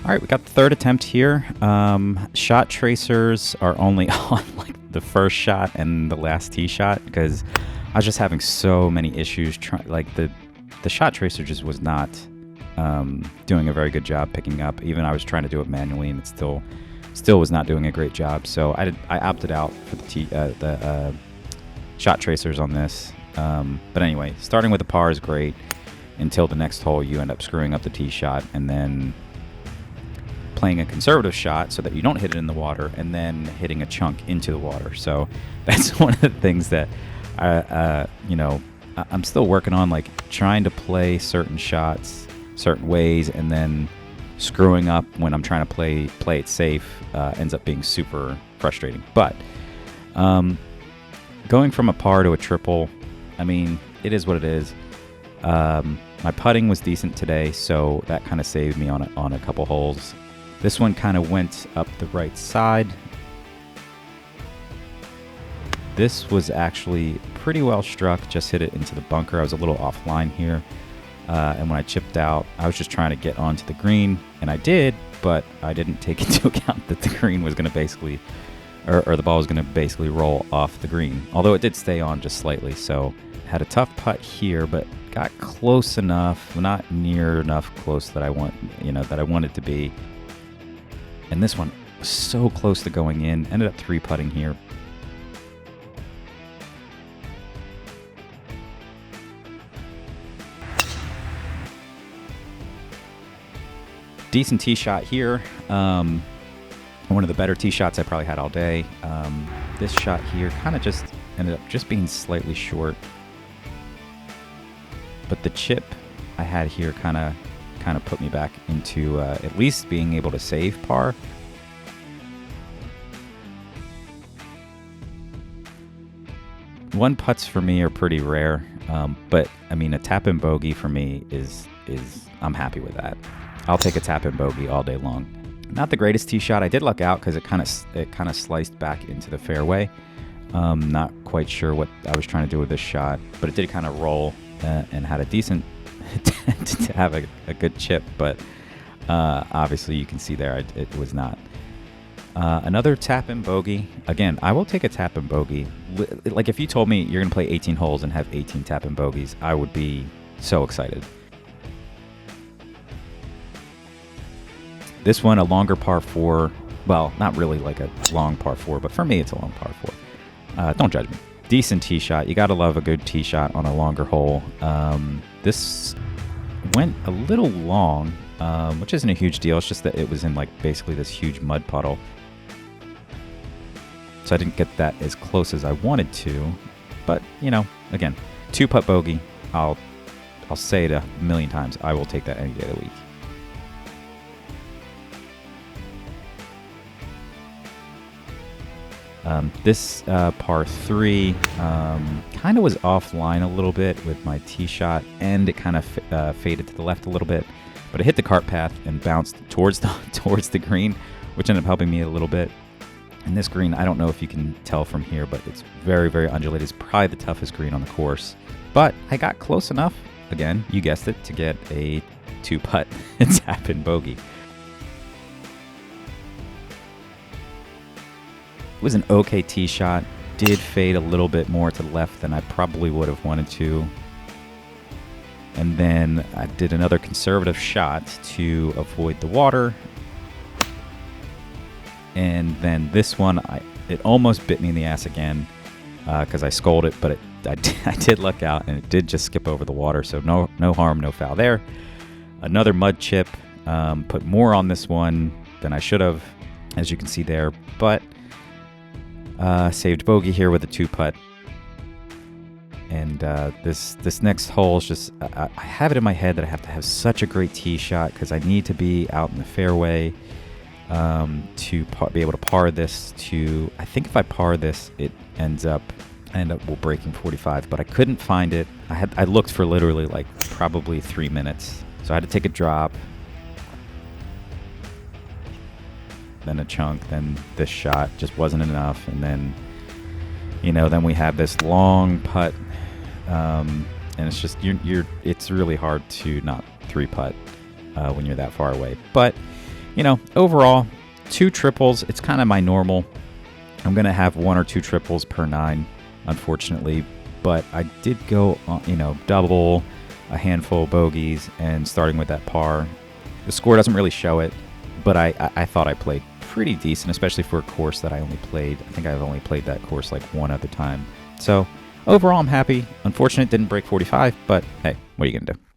All right, we got the third attempt here. Shot tracers are only on like the first shot and the last tee shot because I was just having so many issues. Like the shot tracer just was not doing a very good job picking up. Even I was trying to do it manually, and it still was not doing a great job. So I opted out for the shot tracers on this. But anyway, starting with the par is great until the next hole you end up screwing up the tee shot and then playing a conservative shot so that you don't hit it in the water and then hitting a chunk into the water. So that's one of the things that I'm still working on, like trying to play certain shots certain ways and then screwing up when I'm trying to play it safe ends up being super frustrating. But going from a par to a triple, I mean, it is what it is. My putting was decent today, so that kind of saved me on a couple holes. This one kind of went up the right side. This was actually pretty well struck, just hit it into the bunker. I was a little offline here. And when I chipped out, I was just trying to get onto the green, and I did, but I didn't take into account that the green was going to basically, or the ball was going to basically roll off the green. Although it did stay on just slightly, so had a tough putt here, but got close enough, not near enough close that I wanted to be. And this one was so close to going in. Ended up 3-putting here. Decent tee shot here. One of the better tee shots I probably had all day. This shot here kind of just ended up just being slightly short. But the chip I had here kind of put me back into at least being able to save par. One putts for me are pretty rare, but I mean a tap and bogey for me is I'm happy with that. I'll take a tap and bogey all day long. Not the greatest tee shot. I did luck out because it kind of sliced back into the fairway. Not quite sure what I was trying to do with this shot, but it did kind of roll and had a decent to have a good chip, but obviously you can see there it was not. Another tap and bogey. Again, I will take a tap and bogey. Like if you told me you're going to play 18 holes and have 18 tap and bogeys, I would be so excited. This one, a longer par 4. Well, not really like a long par 4, but for me it's a long par 4. Don't judge me. Decent tee shot. You got to love a good tee shot on a longer hole. This went a little long, which isn't a huge deal. It's just that it was in like basically this huge mud puddle. So I didn't get that as close as I wanted to. But, again, 2-putt bogey. I'll say it a million times. I will take that any day of the week. This par 3 kind of was offline a little bit with my tee shot, and it kind of faded to the left a little bit, but it hit the cart path and bounced towards the green, which ended up helping me a little bit. And this green, I don't know if you can tell from here, but it's very, very undulated. It's probably the toughest green on the course, but I got close enough, again, you guessed it, to get a 2-putt tap and bogey. It was an okay tee shot. Did fade a little bit more to the left than I probably would have wanted to. And then I did another conservative shot to avoid the water. And then this one, it almost bit me in the ass again because I scolded it, but I did luck out and it did just skip over the water. So no harm, no foul there. Another mud chip. Put more on this one than I should have, as you can see there. But saved bogey here with a 2-putt. And this next hole is just, I have it in my head that I have to have such a great tee shot because I need to be out in the fairway to be able to par this to, I think if I par this, I end up breaking 45, but I couldn't find it. I looked for literally like probably 3 minutes. So I had to take a drop, then a chunk, then this shot just wasn't enough. And then, then we have this long putt. And it's just, it's really hard to not 3-putt when you're that far away. But, overall, 2 triples. It's kind of my normal. I'm going to have 1 or 2 triples per 9, unfortunately. But I did go, double, a handful of bogeys, and starting with that par. The score doesn't really show it, but I thought I played pretty decent, especially for a course that I think I've only played that course like one other time. So overall, I'm happy. Unfortunate, didn't break 45, but hey, what are you going to do?